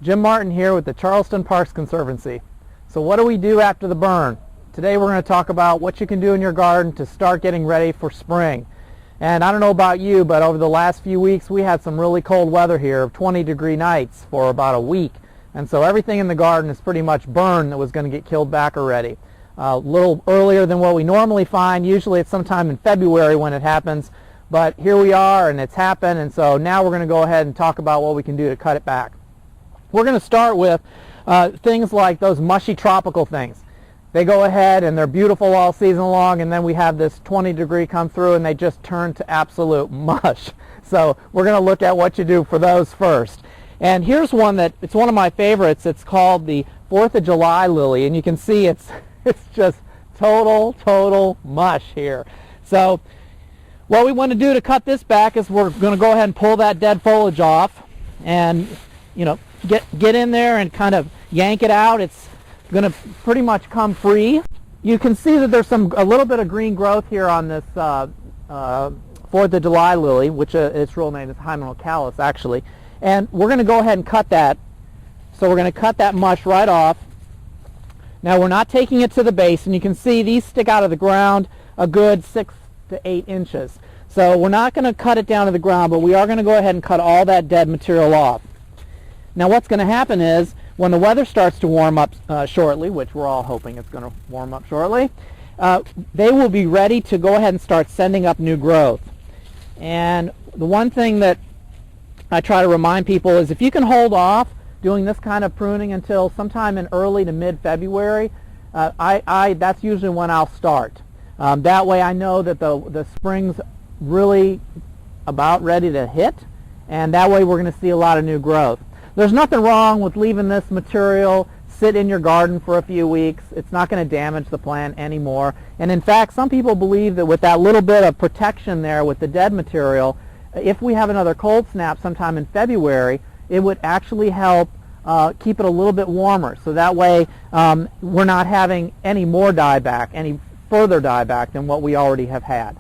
Jim Martin here with the Charleston Parks Conservancy. So what do we do after the burn? Today we're going to talk about what you can do in your garden to start getting ready for spring. And I don't know about you, but over the last few weeks we had some really cold weather here, 20-degree nights for about a week. And so everything in the garden is pretty much burned that was going to get killed back already. A little earlier than what we normally find. Usually it's sometime in February when it happens. But here we are and it's happened, and so now we're going to go ahead and talk about what we can do to cut it back. We're going to start with things like those mushy tropical things. They go ahead and they're beautiful all season long, and then we have this 20-degree come through and they just turn to absolute mush. So we're going to look at what you do for those first. And here's one it's one of my favorites. It's called the 4th of July lily, and you can see it's just total mush here. So what we want to do to cut this back is we're going to go ahead and pull that dead foliage off and, you know, get in there and kind of yank it out. It's going to pretty much come free. You can see that there's a little bit of green growth here on this 4th of July lily, which its real name is Hymenaeocalyx actually. And we're going to go ahead and cut that. So we're going to cut that mush right off. Now we're not taking it to the base, and you can see these stick out of the ground a good 6 to 8 inches. So we're not going to cut it down to the ground, but we are going to go ahead and cut all that dead material off. Now what's going to happen is when the weather starts to warm up shortly, which we're all hoping it's going to warm up shortly, they will be ready to go ahead and start sending up new growth. And the one thing that I try to remind people is if you can hold off doing this kind of pruning until sometime in early to mid-February, that's usually when I'll start. That way I know that the spring's really about ready to hit, and that way we're going to see a lot of new growth. There's nothing wrong with leaving this material sit in your garden for a few weeks. It's not going to damage the plant anymore. And in fact, some people believe that with that little bit of protection there with the dead material, if we have another cold snap sometime in February, it would actually help keep it a little bit warmer. So that way we're not having any more dieback, any further dieback than what we already have had.